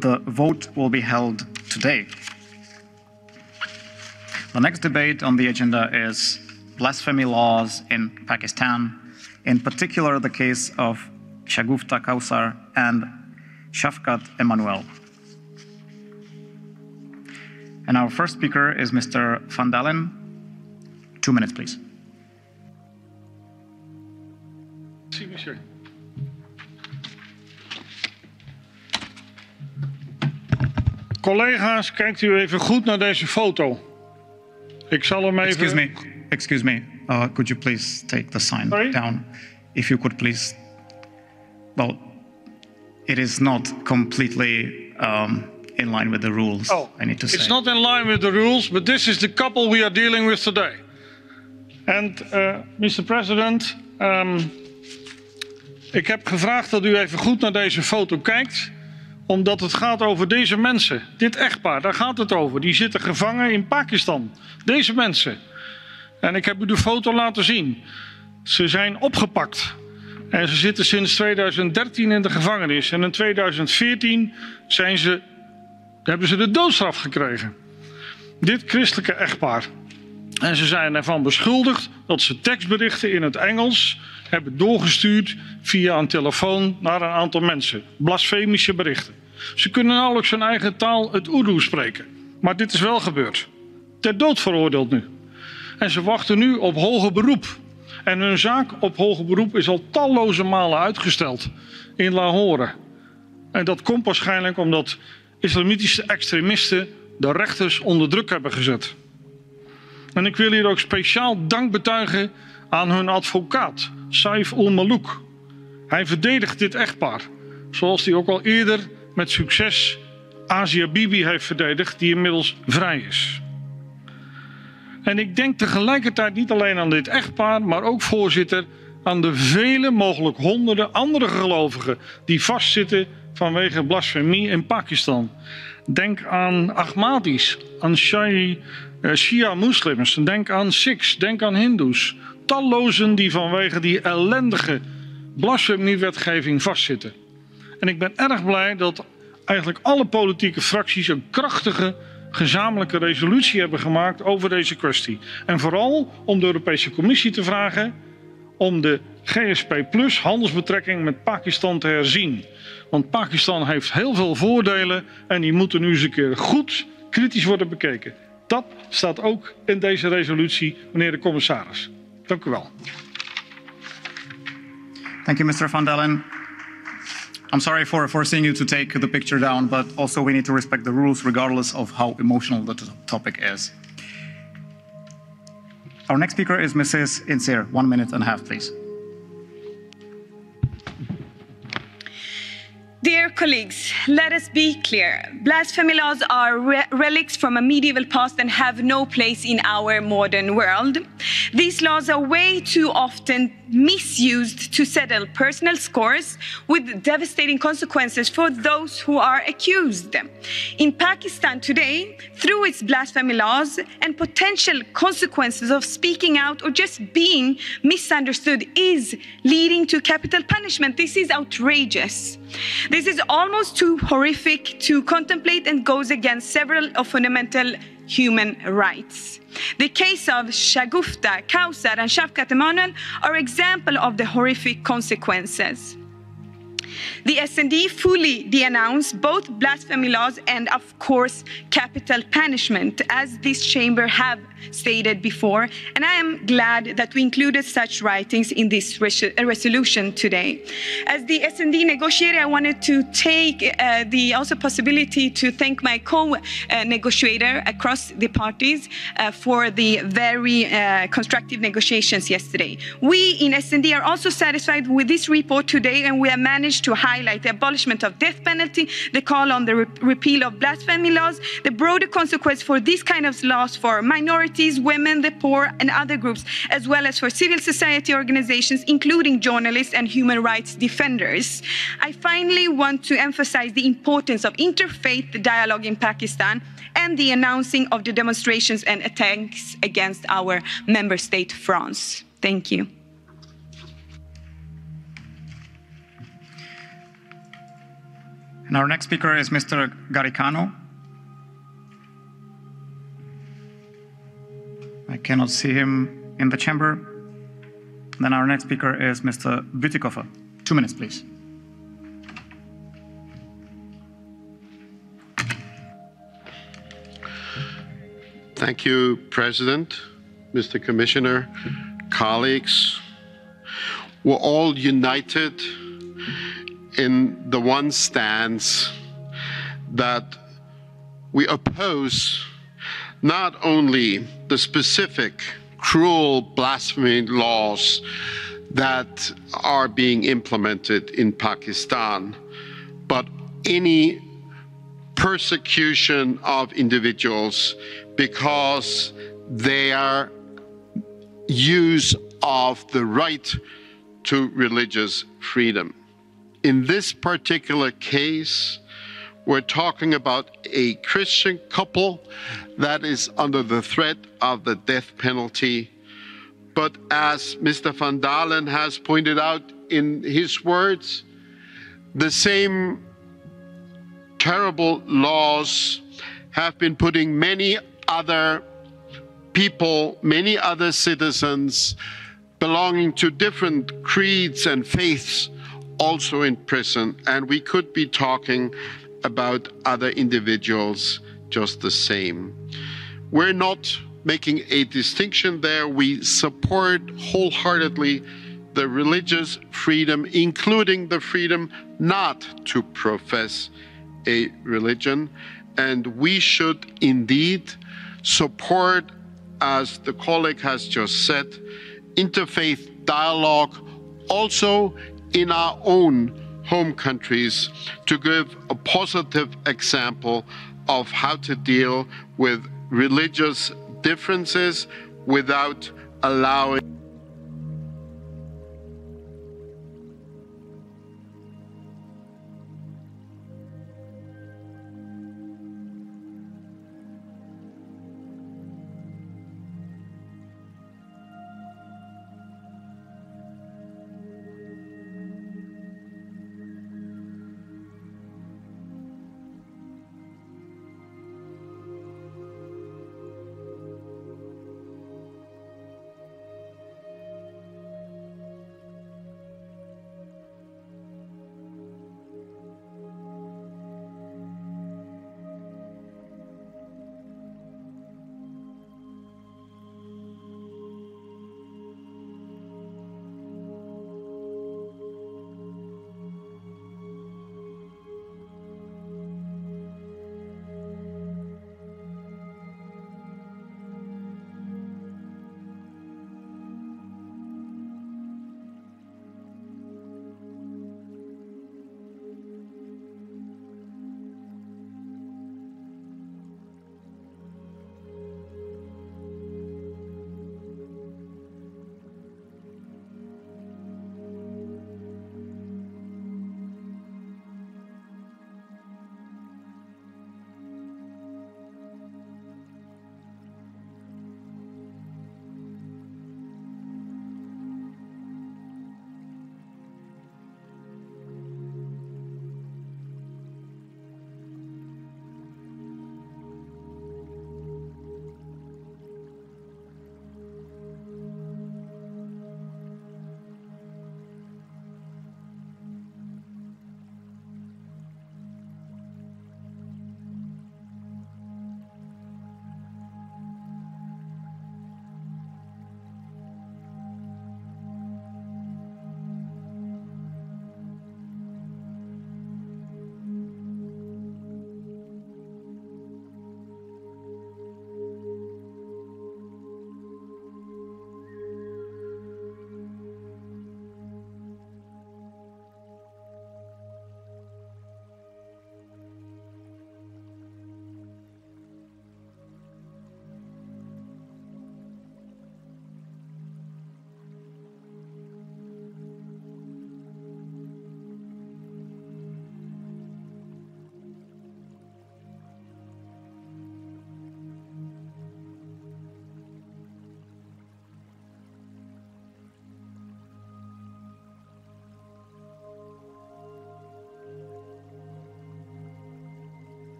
the vote will be held today. The next debate on the agenda is blasphemy laws in Pakistan, in particular the case of Shagufta Kausar and Shafkat Emmanuel. And our first speaker is Mr. Van Dalen. 2 minutes, please. Collega's, kijkt u even goed naar deze foto. Ik zal hem even... Excuse me. Could you please take the sign down? If you could please. Well, it is not completely in line with the rules. Oh, I need to say. It's not in line with the rules, but this is the couple we are dealing with today. And Mr. President, ik heb gevraagd dat u even goed naar deze foto kijkt, omdat het gaat over deze mensen. Dit echtpaar, daar gaat het over. Die zitten gevangen in Pakistan. Deze mensen. En ik heb u de foto laten zien. Ze zijn opgepakt. En ze zitten sinds 2013 in de gevangenis. En in 2014 hebben ze de doodstraf gekregen. Dit christelijke echtpaar. En ze zijn ervan beschuldigd dat ze tekstberichten in het Engels hebben doorgestuurd via een telefoon naar een aantal mensen. Blasfemische berichten. Ze kunnen nauwelijks hun eigen taal, het Urdu, spreken. Maar dit is wel gebeurd. Ter dood veroordeeld nu. En ze wachten nu op hoger beroep. En hun zaak op hoger beroep is al talloze malen uitgesteld in Lahore. En dat komt waarschijnlijk omdat islamitische extremisten de rechters onder druk hebben gezet. En ik wil hier ook speciaal dank betuigen aan hun advocaat, Saif ul-Malouk. Hij verdedigt dit echtpaar, zoals hij ook al eerder met succes Asia Bibi heeft verdedigd, die inmiddels vrij is. En ik denk tegelijkertijd niet alleen aan dit echtpaar, maar ook, voorzitter, aan de vele, mogelijk honderden andere gelovigen die vastzitten vanwege blasfemie in Pakistan. Denk aan Ahmadis, aan Shia-moslims, denk aan Sikhs, denk aan Hindoes. Tallozen die vanwege die ellendige blasfemiewetgeving vastzitten. En ik ben erg blij dat eigenlijk alle politieke fracties een krachtige gezamenlijke resolutie hebben gemaakt over deze kwestie. En vooral om de Europese Commissie te vragen om de GSP Plus handelsbetrekking met Pakistan te herzien. Want Pakistan heeft heel veel voordelen en die moeten nu eens een keer goed kritisch worden bekeken. Dat staat ook in deze resolutie, meneer de commissaris. Dank u wel. Thank you, Mr. Van Dalen. I'm sorry for forcing you to take the picture down, but also we need to respect the rules regardless of how emotional the topic is. Our next speaker is Mrs. Insir. 1 minute and a half, please. Dear colleagues, let us be clear. Blasphemy laws are relics from a medieval past and have no place in our modern world. These laws are way too often misused to settle personal scores with devastating consequences for those who are accused. In Pakistan today, through its blasphemy laws and potential consequences of speaking out or just being misunderstood is leading to capital punishment. This is outrageous. This is almost too horrific to contemplate and goes against several of fundamental human rights. The case of Shagufta, Kausar and Shafkat Emmanuel are examples of the horrific consequences. The SND fully denounced both blasphemy laws and, of course, capital punishment, as this chamber have stated before, and I am glad that we included such writings in this resolution today. As the SND negotiator, I wanted to take the also possibility to thank my co-negotiator across the parties for the very constructive negotiations yesterday. We in SND are also satisfied with this report today, and we have managed to highlight the abolishment of death penalty, the call on the repeal of blasphemy laws, the broader consequence for these kind of laws for minorities, women, the poor, and other groups, as well as for civil society organizations, including journalists and human rights defenders. I finally want to emphasize the importance of interfaith dialogue in Pakistan and the announcing of the demonstrations and attacks against our member state, France. Thank you. And our next speaker is Mr. Garicano. I cannot see him in the chamber. Then our next speaker is Mr. Bütikofer. 2 minutes, please. Thank you, President, Mr. Commissioner, colleagues. We're all united in the one stance that we oppose not only the specific cruel blasphemy laws that are being implemented in Pakistan, but any persecution of individuals because their use of the right to religious freedom. In this particular case, we're talking about a Christian couple that is under the threat of the death penalty. But as Mr. Van Dalen has pointed out in his words, the same terrible laws have been putting many other people, many other citizens belonging to different creeds and faiths also in prison. And we could be talking about other individuals just the same. We're not making a distinction there. We support wholeheartedly the religious freedom, including the freedom not to profess a religion. And we should indeed support, as the colleague has just said, interfaith dialogue also in our own home countries to give a positive example of how to deal with religious differences without allowing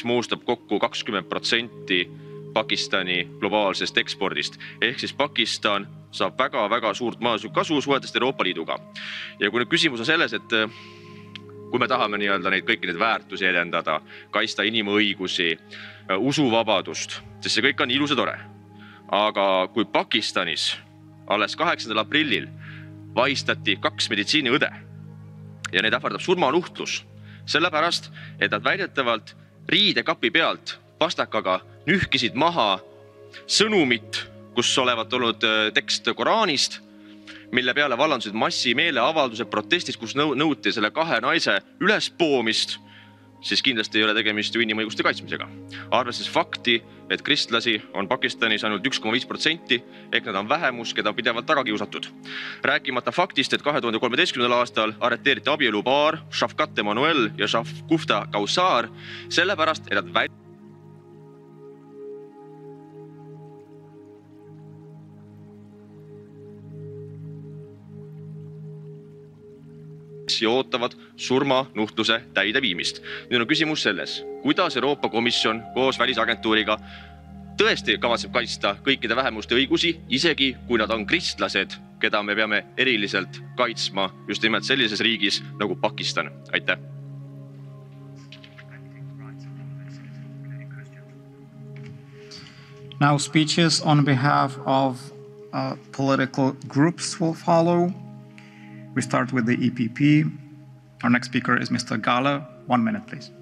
moodustab kokku 20% Pakistani globaalsest ekspordist. Ehk siis Pakistan saab väga suurt majanduslikku kasu suhetest Euroopa Liiduga. Ja kui nüüd küsimus on selles, et kui me tahame kõiki neid väärtusi edendada, kaitsta inimõigusi, usuvabadust, siis see kõik on ilus ja tore. Aga kui Pakistanis alles 8. aprillil vahistati 2 meditsiiniõde ja neid ähvardab surmanuhtlus, sellepärast, et nad väidetavalt riidekapi pealt pastakaga nühkisid maha sõnumit, kus olevat olnud tekst Koraanist, mille peale vallandusid massimeeleavaldused protestist, kus nõuti selle 2 naise ülespoomist, siis kindlasti ei ole tegemist ju inimõiguste kaitsmisega. Arvestades fakti, et kristlasi on Pakistanis ainult 1,5%, ehk nad on vähemus, keda on pidevalt taga kiusatud. Rääkimata faktist, et 2013. aastal arreteeriti abielupaar Shafkat Emanuel ja Shagufta Kausar, sellepärast, et nad ootavad surmanuhtluse täideviimist. Nüüd on küsimus selles, kuidas Euroopa Komisjon koos välisagentuuriga tõesti kavatseb kaitsta kõikide vähemuste õigusi, isegi kui nad on kristlased, keda me peame eriliselt kaitsma just nimelt sellises riigis nagu Pakistan. Aitäh! Now speeches on behalf of political groups will follow. We start with the EPP. Our next speaker is Mr. Gala. 1 minute, please.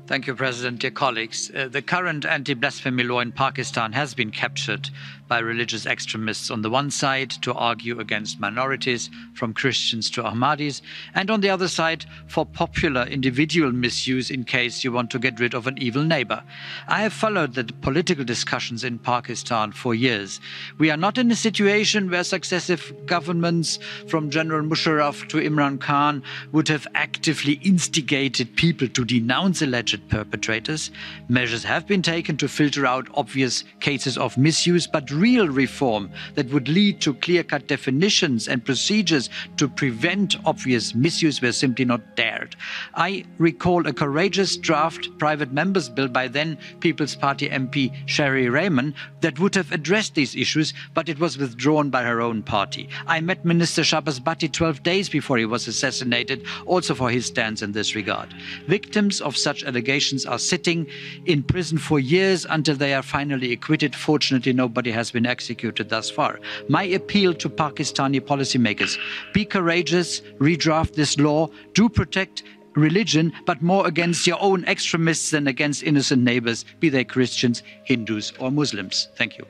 Thank you, President. Dear colleagues, the current anti-blasphemy law in Pakistan has been captured by religious extremists on the one side to argue against minorities, from Christians to Ahmadis, and on the other side for popular individual misuse in case you want to get rid of an evil neighbor. I have followed the political discussions in Pakistan for years. We are not in a situation where successive governments from General Musharraf to Imran Khan would have actively instigated people to denounce alleged perpetrators. Measures have been taken to filter out obvious cases of misuse, but real reform that would lead to clear-cut definitions and procedures to prevent obvious misuse were simply not dared. I recall a courageous draft private members bill by then People's Party MP Sherry Rehman that would have addressed these issues, but it was withdrawn by her own party. I met Minister Shahbaz Bhatti 12 days before he was assassinated, also for his stance in this regard. Victims of such allegations are sitting in prison for years until they are finally acquitted. Fortunately, nobody has been executed thus far. My appeal to Pakistani policymakers: be courageous, redraft this law, do protect religion, but more against your own extremists than against innocent neighbors, be they Christians, Hindus or Muslims. Thank you.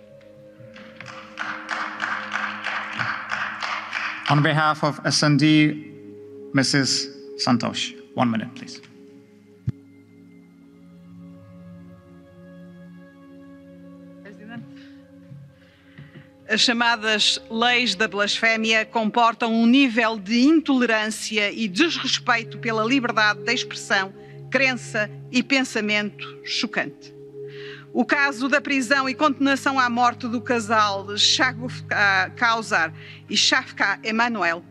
On behalf of SND, Mrs. Santosh. 1 minute, please. As chamadas leis da blasfémia comportam nível de intolerância e desrespeito pela liberdade de expressão, crença e pensamento chocante. O caso da prisão e condenação à morte do casal Shagufta Kausar e Shafkat Emanuel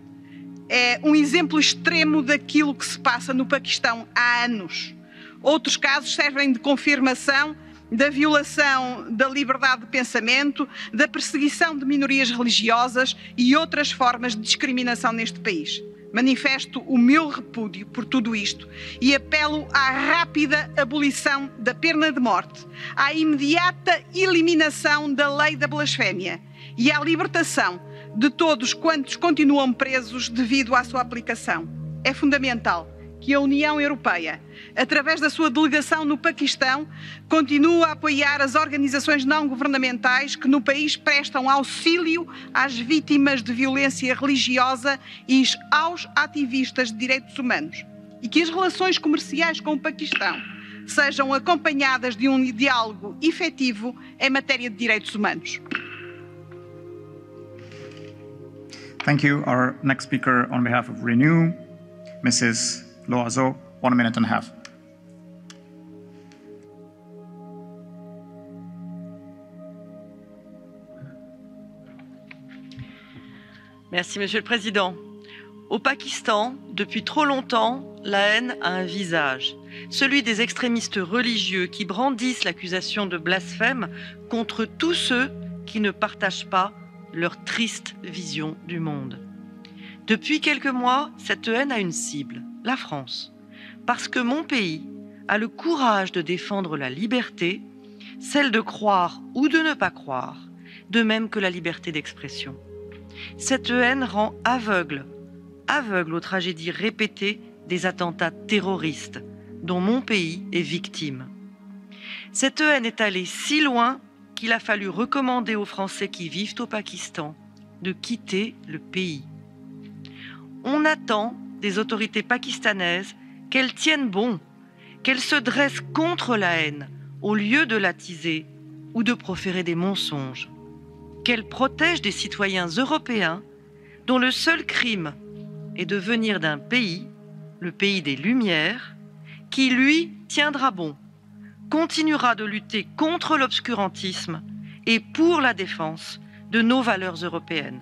é exemplo extremo daquilo que se passa no Paquistão há anos. Outros casos servem de confirmação da violação da liberdade de pensamento, da perseguição de minorias religiosas e outras formas de discriminação neste país. Manifesto o meu repúdio por tudo isto e apelo à rápida abolição da pena de morte, à imediata eliminação da lei da blasfémia e à libertação de todos quantos continuam presos devido à sua aplicação. É fundamental que a União Europeia, através da sua delegação no Paquistão, continue a apoiar as organizações não governamentais que no país prestam auxílio às vítimas de violência religiosa e aos ativistas de direitos humanos, e que as relações comerciais com o Paquistão sejam acompanhadas de diálogo efetivo em matéria de direitos humanos. Thank you. Our next speaker on behalf of Renew, Mrs. Loazo, 1 minute and a half. Merci, Monsieur le Président. Au Pakistan, depuis trop longtemps, la haine a un visage. celui des extrémistes religieux qui brandissent l'accusation de blasphème contre tous ceux qui ne partagent pas leur triste vision du monde. Depuis quelques mois, cette haine a une cible, la France, parce que mon pays a le courage de défendre la liberté, celle de croire ou de ne pas croire, de même que la liberté d'expression. Cette haine rend aveugle aux tragédies répétées des attentats terroristes dont mon pays est victime. Cette haine est allée si loin qu'il a fallu recommander aux Français qui vivent au Pakistan de quitter le pays. On attend des autorités pakistanaises qu'elles tiennent bon, qu'elles se dressent contre la haine au lieu de l'attiser ou de proférer des mensonges, qu'elles protègent des citoyens européens dont le seul crime est de venir d'un pays, le pays des Lumières, qui, lui, tiendra bon, continuera de lutter contre l'obscurantisme et pour la défense de nos valeurs européennes.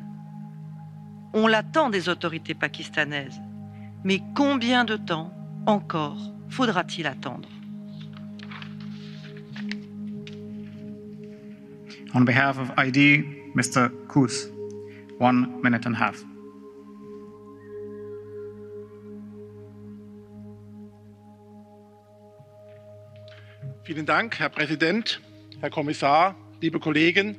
On l'attend des autorités pakistanaises, mais combien de temps encore faudra-t-il attendre? On behalf of ID, Mr. Koos, 1 minute and a half. Vielen Dank, Herr Präsident, Herr Kommissar, liebe Kollegen.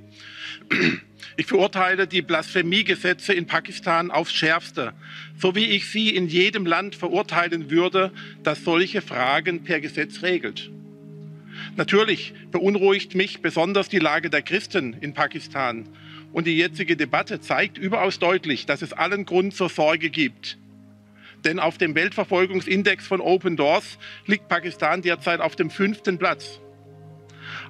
Ich verurteile die Blasphemiegesetze in Pakistan aufs Schärfste, so wie ich sie in jedem Land verurteilen würde, das solche Fragen per Gesetz regelt. Natürlich beunruhigt mich besonders die Lage der Christen in Pakistan. Und die jetzige Debatte zeigt überaus deutlich, dass es allen Grund zur Sorge gibt. Denn auf dem Weltverfolgungsindex von Open Doors liegt Pakistan derzeit auf dem 5. Platz.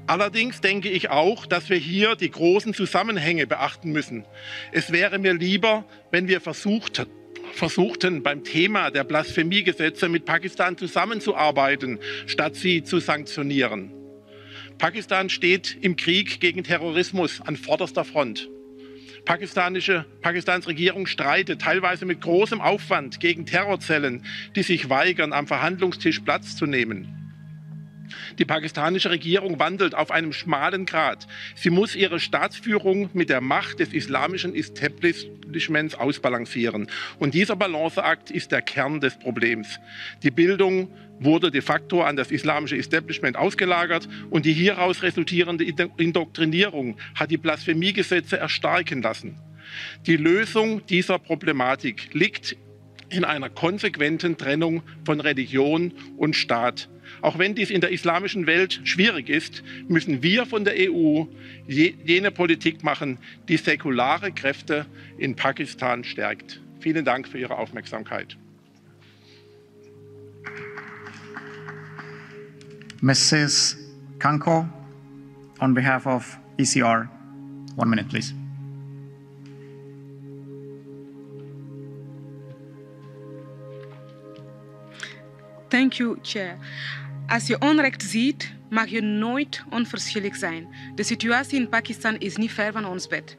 Allerdings denke ich auch, dass wir hier die großen Zusammenhänge beachten müssen. Es wäre mir lieber, wenn wir versuchten, beim Thema der Blasphemiegesetze mit Pakistan zusammenzuarbeiten, statt sie zu sanktionieren. Pakistan steht im Krieg gegen Terrorismus an vorderster Front. Pakistans Regierung streitet teilweise mit großem Aufwand gegen Terrorzellen, die sich weigern, am Verhandlungstisch Platz zu nehmen. Die pakistanische Regierung wandelt auf einem schmalen Grat. Sie muss ihre Staatsführung mit der Macht des islamischen Establishments ausbalancieren. Und dieser Balanceakt ist der Kern des Problems. Die Bildung wurde de facto an das islamische Establishment ausgelagert und die hieraus resultierende Indoktrinierung hat die Blasphemiegesetze erstarken lassen. Die Lösung dieser Problematik liegt in einer konsequenten Trennung von Religion und Staat. Auch wenn dies in der islamischen Welt schwierig ist, müssen wir von der EU jene Politik machen, die säkulare Kräfte in Pakistan stärkt. Vielen Dank für Ihre Aufmerksamkeit. Mrs. Kanko, on behalf of ECR, 1 minute, please. Thank you, Chair. Als je onrecht ziet, mag je nooit onverschillig zijn. De situatie in Pakistan is niet ver van ons bed.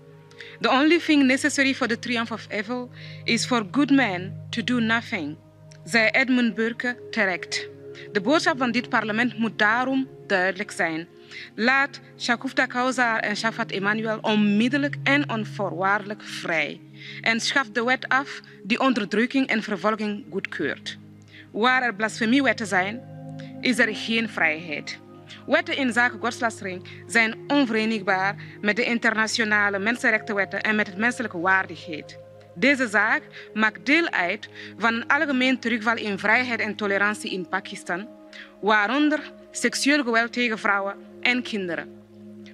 The only thing necessary for the triumph of evil is for good men to do nothing, zei Edmund Burke terecht. De boodschap van dit parlement moet daarom duidelijk zijn. Laat Shagufta Kausar en Shafat Emanuel onmiddellijk en onvoorwaardelijk vrij. En schaf de wet af die onderdrukking en vervolging goedkeurt. Waar er blasfemiewetten zijn, is er geen vrijheid. Wetten in zaken godslastering zijn onverenigbaar met de internationale mensenrechtenwetten en met het menselijke waardigheid. Deze zaak maakt deel uit van een algemeen terugval in vrijheid en tolerantie in Pakistan, waaronder seksueel geweld tegen vrouwen en kinderen.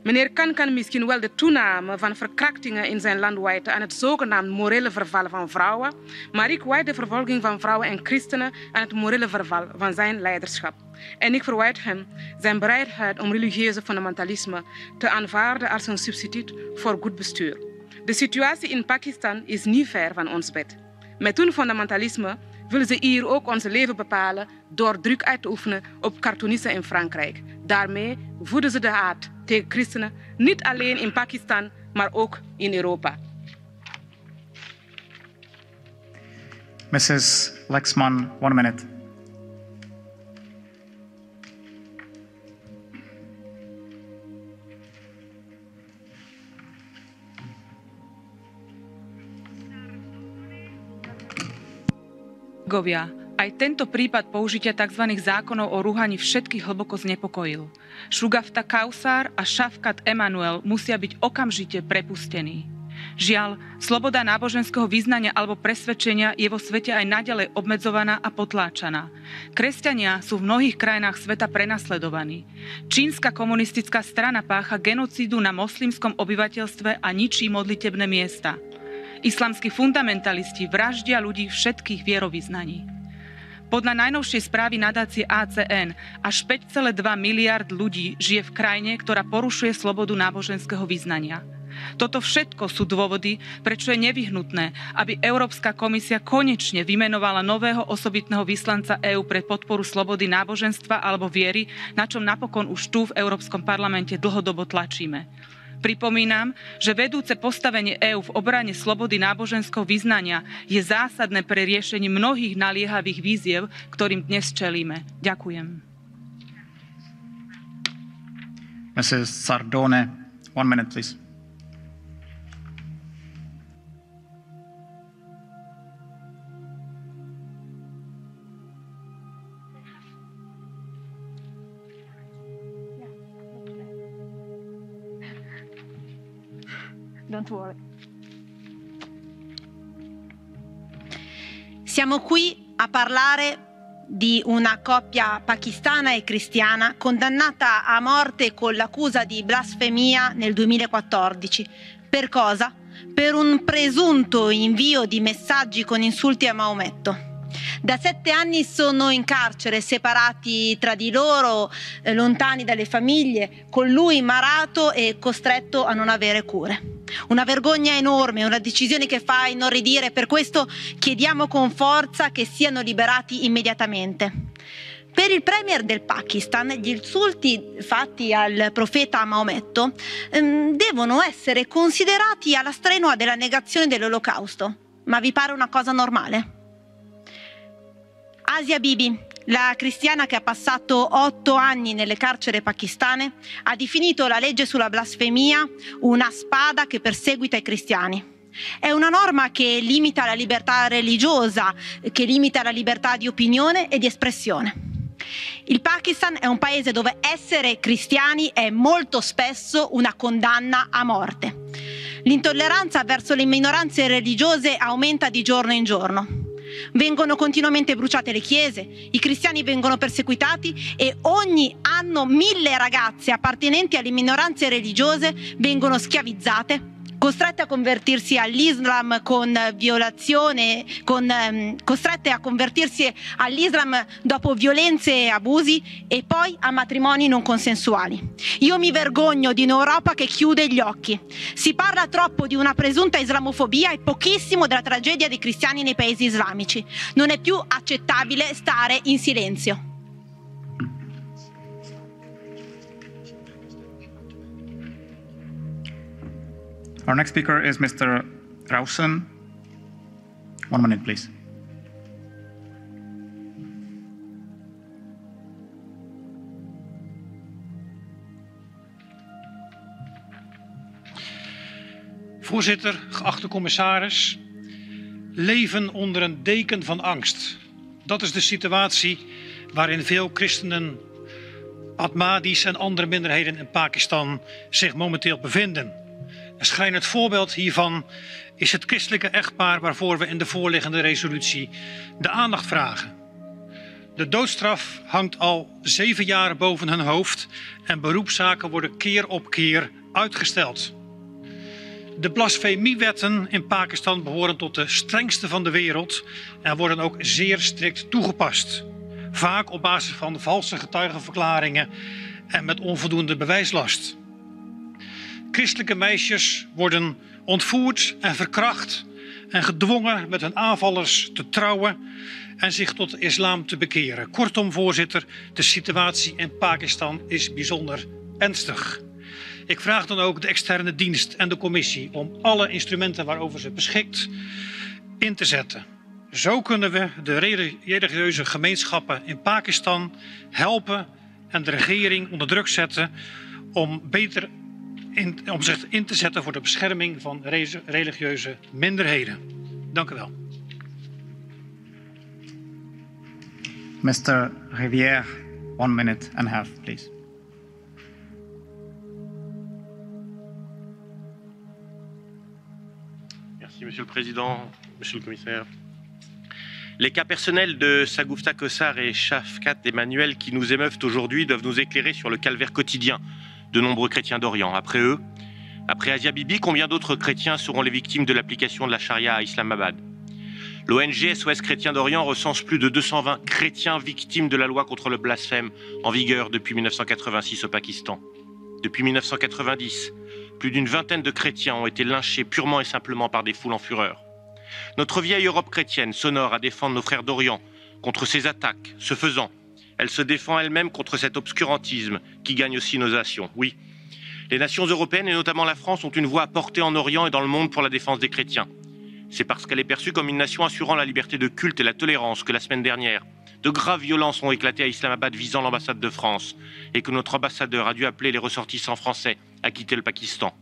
Meneer Khan kan misschien wel de toename van verkrachtingen in zijn land wijten aan het zogenaamd morele verval van vrouwen, maar ik wijd de vervolging van vrouwen en christenen aan het morele verval van zijn leiderschap. En ik verwijt hem zijn bereidheid om religieuze fundamentalisme te aanvaarden als een substituut voor goed bestuur. De situatie in Pakistan is niet ver van ons bed. Met hun fundamentalisme willen ze hier ook ons leven bepalen door druk uit te oefenen op cartoonisten in Frankrijk. Daarmee voeden ze de haat tegen christenen, niet alleen in Pakistan, maar ook in Europa. Mrs. Lexman, 1 minute. kolegovia, aj tento prípad použitia tzv. Zákonov o rúhaní všetkých hlboko znepokojil. Shugafta Kausar a Shafkat Emanuel musia byť okamžite prepustení. Žiaľ, sloboda náboženského vyznania alebo presvedčenia je vo svete aj naďalej obmedzovaná a potláčaná. Kresťania sú v mnohých krajinách sveta prenasledovaní. Čínska komunistická strana pácha genocídu na moslimskom obyvateľstve a ničí modlitebné miesta. Islamskí fundamentalisti vraždia ľudí všetkých vierovyznaní. Podľa najnovšej správy nadácie ACN až 5,2 miliard ľudí žije v krajine, ktorá porušuje slobodu náboženského vyznania. Toto všetko sú dôvody, prečo je nevyhnutné, aby Európska komisia konečne vymenovala nového osobitného vyslanca EÚ pre podporu slobody náboženstva alebo viery, na čom napokon už tu v Európskom parlamente dlhodobo tlačíme. Pripomínam, že vedúce postavenie EÚ v obrane slobody náboženského vyznania je zásadné pre riešenie mnohých naliehavých výziev, ktorým dnes čelíme. Ďakujem. Mrs. Sardone, 1 minute, please. Don't worry. Siamo qui a parlare di una coppia pakistana e cristiana condannata a morte con l'accusa di blasfemia nel 2014. Per cosa? Per un presunto invio di messaggi con insulti a Maometto. Da 7 anni sono in carcere, separati tra di loro, lontani dalle famiglie, con lui malato e costretto a non avere cure. Una vergogna enorme, una decisione che fa inorridire, per questo chiediamo con forza che siano liberati immediatamente. Per il premier del Pakistan gli insulti fatti al profeta Maometto devono essere considerati alla strenua della negazione dell'Olocausto. Ma vi pare una cosa normale? Asia Bibi, la cristiana che ha passato 8 anni nelle carceri pakistane, ha definito la legge sulla blasfemia una spada che perseguita i cristiani. È una norma che limita la libertà religiosa, che limita la libertà di opinione e di espressione. Il Pakistan è un paese dove essere cristiani è molto spesso una condanna a morte. L'intolleranza verso le minoranze religiose aumenta di giorno in giorno. Vengono continuamente bruciate le chiese, i cristiani vengono perseguitati e ogni anno 1000 ragazze appartenenti alle minoranze religiose vengono schiavizzate, costrette a convertirsi all'Islam costrette a convertirsi all'Islam dopo violenze e abusi e poi a matrimoni non consensuali. Io mi vergogno di un'Europa che chiude gli occhi. Si parla troppo di una presunta islamofobia e pochissimo della tragedia dei cristiani nei paesi islamici. Non è più accettabile stare in silenzio. Our next speaker is Mr. Rausen. 1 minute, please. Voorzitter, geachte commissaris. Leven onder een deken van angst. Dat is de situatie waarin veel christenen, Ahmadis en andere minderheden in Pakistan zich momenteel bevinden. Een schrijnend voorbeeld hiervan is het christelijke echtpaar waarvoor we in de voorliggende resolutie de aandacht vragen. De doodstraf hangt al 7 jaar boven hun hoofd en beroepszaken worden keer op keer uitgesteld. De blasfemiewetten in Pakistan behoren tot de strengste van de wereld en worden ook zeer strikt toegepast. Vaak op basis van valse getuigenverklaringen en met onvoldoende bewijslast. Christelijke meisjes worden ontvoerd en verkracht en gedwongen met hun aanvallers te trouwen en zich tot de islam te bekeren. Kortom, voorzitter, de situatie in Pakistan is bijzonder ernstig. Ik vraag dan ook de externe dienst en de commissie om alle instrumenten waarover ze beschikt in te zetten. Zo kunnen we de religieuze gemeenschappen in Pakistan helpen en de regering onder druk zetten om zich in te zetten voor de bescherming van religieuze minderheden. Dank u wel. Mr. Rivière, 1 minute and a half, please. Merci, Monsieur le Président, Monsieur le Commissaire. Les cas personnels de Shagufta Kaussar et Shafkat Emmanuel qui nous émeuvent aujourd'hui doivent nous éclairer sur le calvaire quotidien de nombreux chrétiens d'Orient. Après eux, après Asia Bibi, combien d'autres chrétiens seront les victimes de l'application de la charia à Islamabad? L'ONG SOS Chrétiens d'Orient recense plus de 220 chrétiens victimes de la loi contre le blasphème en vigueur depuis 1986 au Pakistan. Depuis 1990, plus d'une vingtaine de chrétiens ont été lynchés purement et simplement par des foules en fureur. Notre vieille Europe chrétienne s'honore à défendre nos frères d'Orient contre ces attaques. Ce faisant, elle se défend elle-même contre cet obscurantisme qui gagne aussi nos nations. Oui, les nations européennes et notamment la France ont une voix à porter en Orient et dans le monde pour la défense des chrétiens. C'est parce qu'elle est perçue comme une nation assurant la liberté de culte et la tolérance que la semaine dernière, de graves violences ont éclaté à Islamabad visant l'ambassade de France et que notre ambassadeur a dû appeler les ressortissants français à quitter le Pakistan.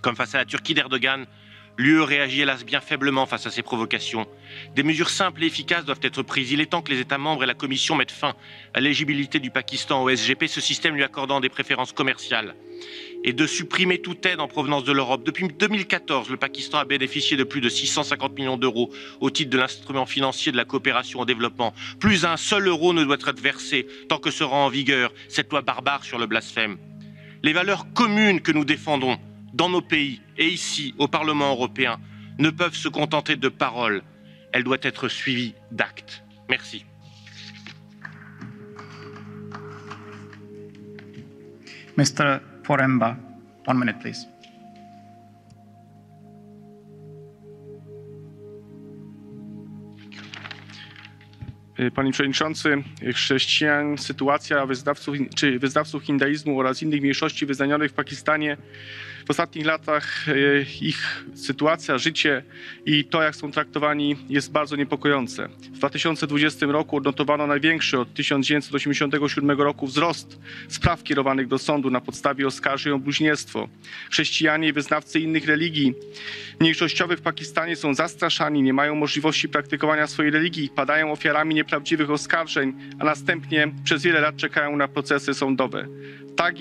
Comme face à la Turquie d'Erdogan, l'UE réagit hélas bien faiblement face à ces provocations. Des mesures simples et efficaces doivent être prises. Il est temps que les États membres et la Commission mettent fin à l'éligibilité du Pakistan au SGP, ce système lui accordant des préférences commerciales, et de supprimer toute aide en provenance de l'Europe. Depuis 2014, le Pakistan a bénéficié de plus de 650 millions d'euros au titre de l'instrument financier de la coopération au développement. Plus un seul euro ne doit être versé tant que sera en vigueur cette loi barbare sur le blasphème. Les valeurs communes que nous défendons dans nos pays et ici, au Parlement européen, ne peuvent se contenter de paroles. Elles doivent être suivies d'actes. Merci. Mr. Poremba, 1 minute, please. Panie Przewodniczący, chrześcijan, sytuacja wyznawców hinduizmu oraz innych mniejszości wyznaniowych w Pakistanie w ostatnich latach, ich sytuacja, życie i to, jak są traktowani, jest bardzo niepokojące. W 2020 roku odnotowano największy od 1987 roku wzrost spraw kierowanych do sądu na podstawie oskarżeń o bluźnierstwo. Chrześcijanie i wyznawcy innych religii mniejszościowych w Pakistanie są zastraszani, nie mają możliwości praktykowania swojej religii, padają ofiarami nieprawdziwych oskarżeń, a następnie przez wiele lat czekają na procesy sądowe. Tak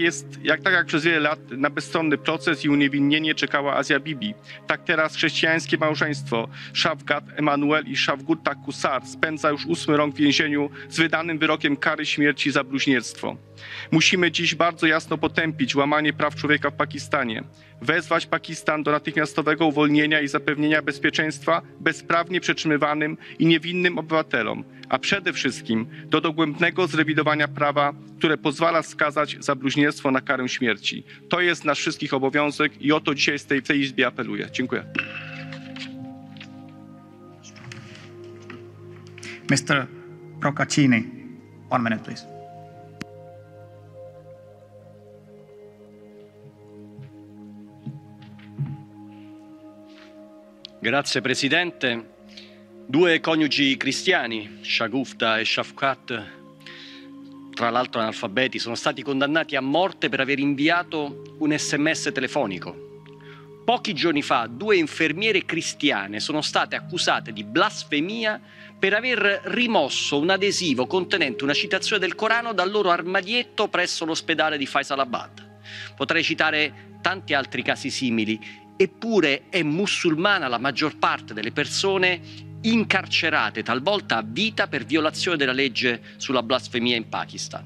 jak przez wiele lat na bezstronny proces i uniewinnienie czekała Asia Bibi. Tak teraz chrześcijańskie małżeństwo Shafkat Emmanuel i Shagufta Kaussar spędza już 8 rok w więzieniu z wydanym wyrokiem kary śmierci za bluźnierstwo. Musimy dziś bardzo jasno potępić łamanie praw człowieka w Pakistanie, wezwać Pakistan do natychmiastowego uwolnienia i zapewnienia bezpieczeństwa bezprawnie przetrzymywanym i niewinnym obywatelom, a przede wszystkim do dogłębnego zrewidowania prawa, które pozwala skazać za bluźnierstwo na karę śmierci. To jest nasz wszystkich obowiązek i o to dzisiaj w tej Izbie apeluję. Dziękuję. Mr. Procaccini, 1 minute, please. Grazie Presidente. Due coniugi cristiani, Shagufta e Shafkat, tra l'altro analfabeti, sono stati condannati a morte per aver inviato un SMS telefonico. Pochi giorni fa 2 infermiere cristiane sono state accusate di blasfemia per aver rimosso un adesivo contenente una citazione del Corano dal loro armadietto presso l'ospedale di Faisalabad. Potrei citare tanti altri casi simili. Eppure è musulmana la maggior parte delle persone incarcerate, talvolta a vita, per violazione della legge sulla blasfemia in Pakistan.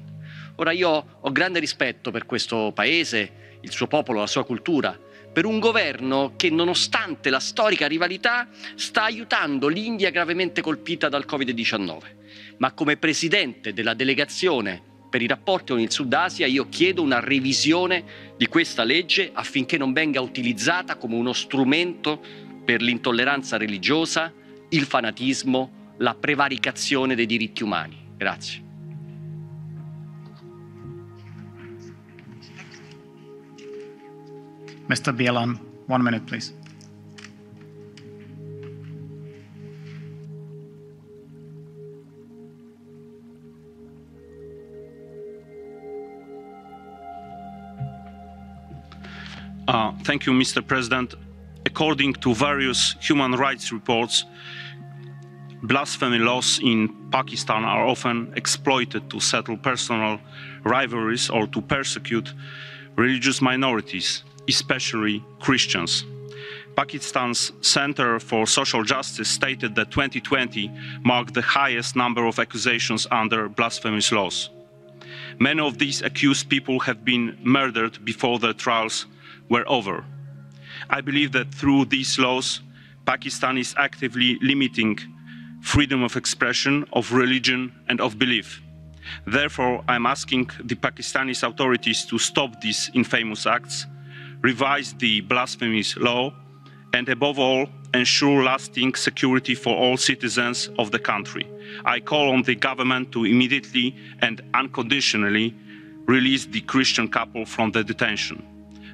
Ora io ho grande rispetto per questo paese, il suo popolo, la sua cultura, per un governo che nonostante la storica rivalità sta aiutando l'India gravemente colpita dal Covid-19. Ma come presidente della delegazione per i rapporti con il Sud Asia io chiedo una revisione di questa legge affinché non venga utilizzata come uno strumento per l'intolleranza religiosa, il fanatismo, la prevaricazione dei diritti umani. Grazie. Mr. Bielan, 1 minute, please. Thank you, Mr. President. According to various human rights reports, blasphemy laws in Pakistan are often exploited to settle personal rivalries or to persecute religious minorities, especially Christians. Pakistan's Center for Social Justice stated that 2020 marked the highest number of accusations under blasphemous laws. Many of these accused people have been murdered before their trials were over. I believe that through these laws, Pakistan is actively limiting freedom of expression, of religion and of belief. Therefore, I'm asking the Pakistani authorities to stop these infamous acts, revise the blasphemous law, and above all, ensure lasting security for all citizens of the country. I call on the government to immediately and unconditionally release the Christian couple from the detention.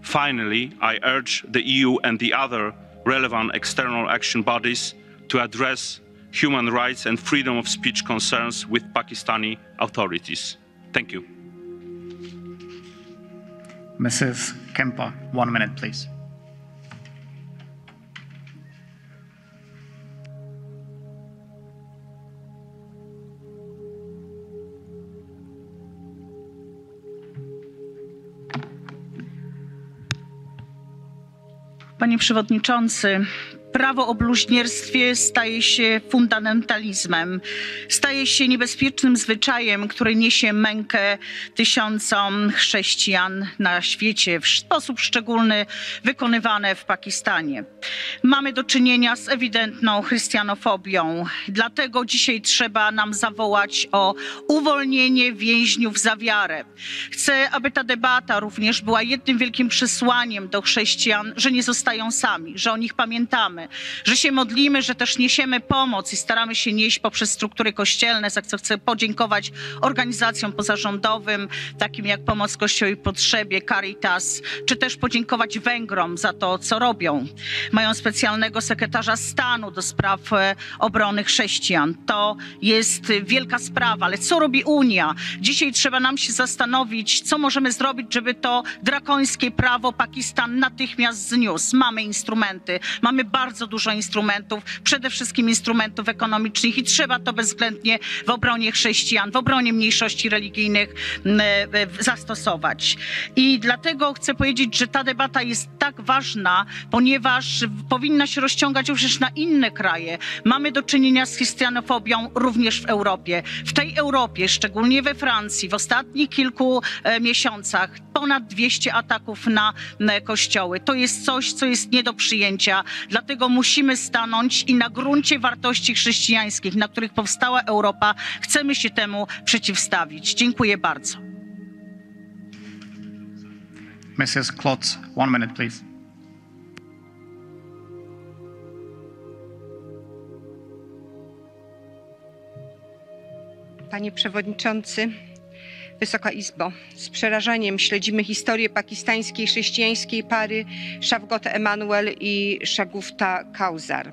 Finally, I urge the EU and the other relevant external action bodies to address human rights and freedom of speech concerns with Pakistani authorities. Thank you. Mrs. Kempa, 1 minute, please. Panie Przewodniczący, prawo o bluźnierstwie staje się fundamentalizmem, staje się niebezpiecznym zwyczajem, który niesie mękę tysiącom chrześcijan na świecie, w sposób szczególny wykonywane w Pakistanie. Mamy do czynienia z ewidentną chrystianofobią, dlatego dzisiaj trzeba nam zawołać o uwolnienie więźniów za wiarę. Chcę, aby ta debata również była jednym wielkim przesłaniem do chrześcijan, że nie zostają sami, że o nich pamiętamy, że się modlimy, że też niesiemy pomoc i staramy się nieść poprzez struktury kościelne, za co chcę podziękować organizacjom pozarządowym, takim jak Pomoc Kościołowi w Potrzebie, Caritas, czy też podziękować Węgrom za to, co robią. Mają specjalnego sekretarza stanu do spraw obrony chrześcijan. To jest wielka sprawa, ale co robi Unia? Dzisiaj trzeba nam się zastanowić, co możemy zrobić, żeby to drakońskie prawo Pakistan natychmiast zniósł. Mamy instrumenty, mamy bardzo dużo instrumentów, przede wszystkim instrumentów ekonomicznych i trzeba to bezwzględnie w obronie chrześcijan, w obronie mniejszości religijnych zastosować. I dlatego chcę powiedzieć, że ta debata jest tak ważna, ponieważ powinna się rozciągać również na inne kraje. Mamy do czynienia z chrystianofobią również w Europie. W tej Europie, szczególnie we Francji, w ostatnich kilku miesiącach ponad 200 ataków na kościoły. To jest coś, co jest nie do przyjęcia. Dlatego musimy stanąć i na gruncie wartości chrześcijańskich, na których powstała Europa, chcemy się temu przeciwstawić. Dziękuję bardzo. Mrs. Klotz, 1 minute, please. Panie Przewodniczący, Wysoka Izbo, z przerażeniem śledzimy historię pakistańskiej chrześcijańskiej pary Shafqat Emanuel i Shagufta Kausar.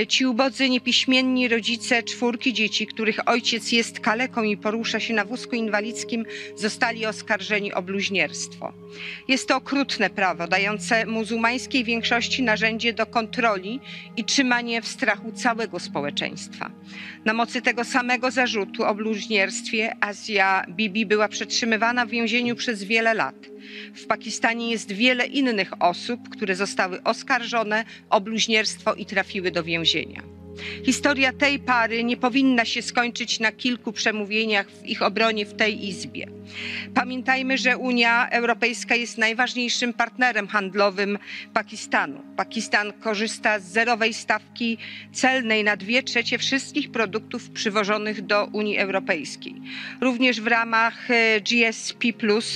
Ci ubodzy, niepiśmienni rodzice 4 dzieci, których ojciec jest kaleką i porusza się na wózku inwalidzkim, zostali oskarżeni o bluźnierstwo. Jest to okrutne prawo, dające muzułmańskiej większości narzędzie do kontroli i trzymanie w strachu całego społeczeństwa. Na mocy tego samego zarzutu o bluźnierstwie Asia Bibi była przetrzymywana w więzieniu przez wiele lat. W Pakistanie jest wiele innych osób, które zostały oskarżone o bluźnierstwo i trafiły do więzienia. Historia tej pary nie powinna się skończyć na kilku przemówieniach w ich obronie w tej Izbie. Pamiętajmy, że Unia Europejska jest najważniejszym partnerem handlowym Pakistanu. Pakistan korzysta z zerowej stawki celnej na 2/3 wszystkich produktów przywożonych do Unii Europejskiej. Również w ramach GSP+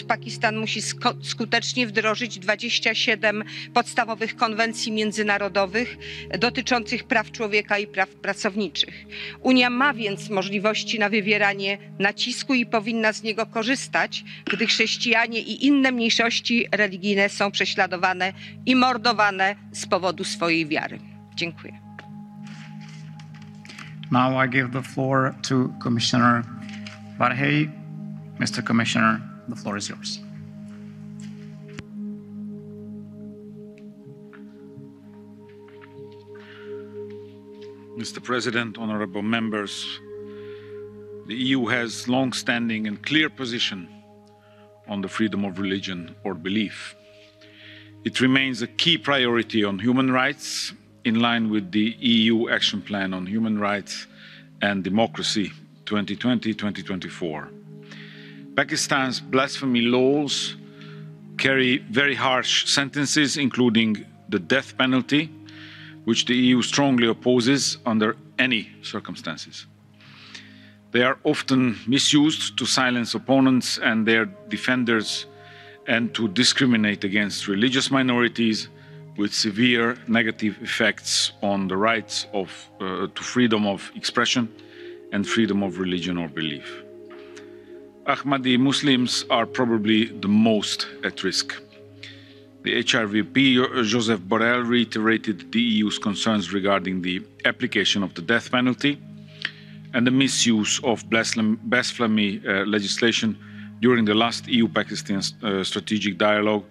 Pakistan musi skutecznie wdrożyć 27 podstawowych konwencji międzynarodowych dotyczących praw człowieka i praw pracowniczych. Unia ma więc możliwości na wywieranie nacisku i powinna z niego korzystać, gdy chrześcijanie i inne mniejszości religijne są prześladowane i mordowane z powodu swojej wiary. Dziękuję. Now I give the floor to Commissioner Varhey. Mr. Commissioner, the floor is yours. Mr. President, honorable members, the EU has long-standing and clear position on the freedom of religion or belief. It remains a key priority on human rights, in line with the EU Action Plan on Human Rights and Democracy 2020-2024. Pakistan's blasphemy laws carry very harsh sentences, including the death penalty, which the EU strongly opposes under any circumstances. They are often misused to silence opponents and their defenders and to discriminate against religious minorities, with severe negative effects on the rights to freedom of expression and freedom of religion or belief. Ahmadi Muslims are probably the most at risk. The HRVP, Joseph Borrell, reiterated the EU's concerns regarding the application of the death penalty and the misuse of blasphemy legislation during the last EU-Pakistan strategic dialogue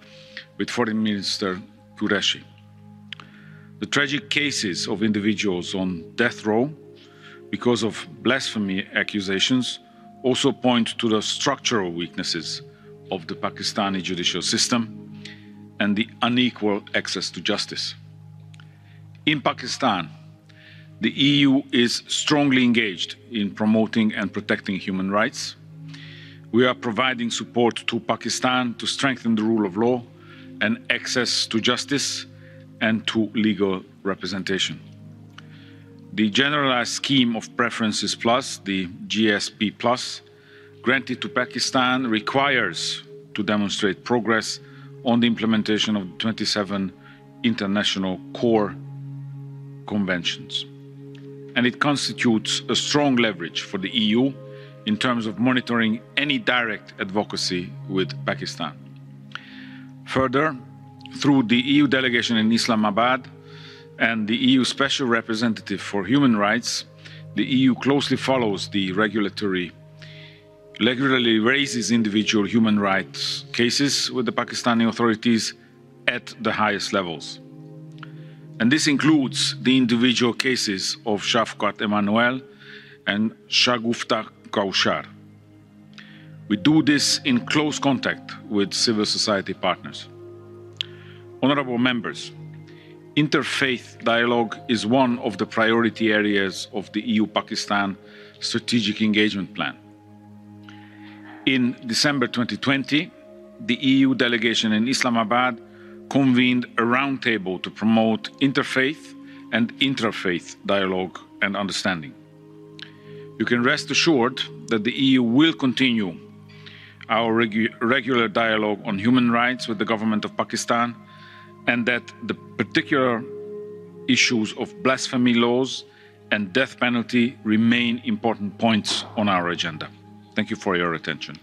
with Foreign Minister Qureshi. The tragic cases of individuals on death row because of blasphemy accusations also point to the structural weaknesses of the Pakistani judicial system and the unequal access to justice. In Pakistan, the EU is strongly engaged in promoting and protecting human rights. We are providing support to Pakistan to strengthen the rule of law and access to justice and to legal representation. The Generalized Scheme of Preferences Plus, the GSP Plus, granted to Pakistan requires to demonstrate progress on the implementation of the 27 international core conventions. And it constitutes a strong leverage for the EU in terms of monitoring any direct advocacy with Pakistan. Further, through the EU delegation in Islamabad and the EU Special Representative for Human Rights, the EU closely follows the regularly raises individual human rights cases with the Pakistani authorities at the highest levels. And this includes the individual cases of Shafkat Emanuel and Shagufta Kaushar. We do this in close contact with civil society partners. Honourable members, interfaith dialogue is one of the priority areas of the EU-Pakistan Strategic Engagement Plan. In December 2020, the EU delegation in Islamabad convened a roundtable to promote interfaith and intrafaith dialogue and understanding. You can rest assured that the EU will continue our regular dialogue on human rights with the government of Pakistan, and that the particular issues of blasphemy laws and death penalty remain important points on our agenda. Thank you for your attention.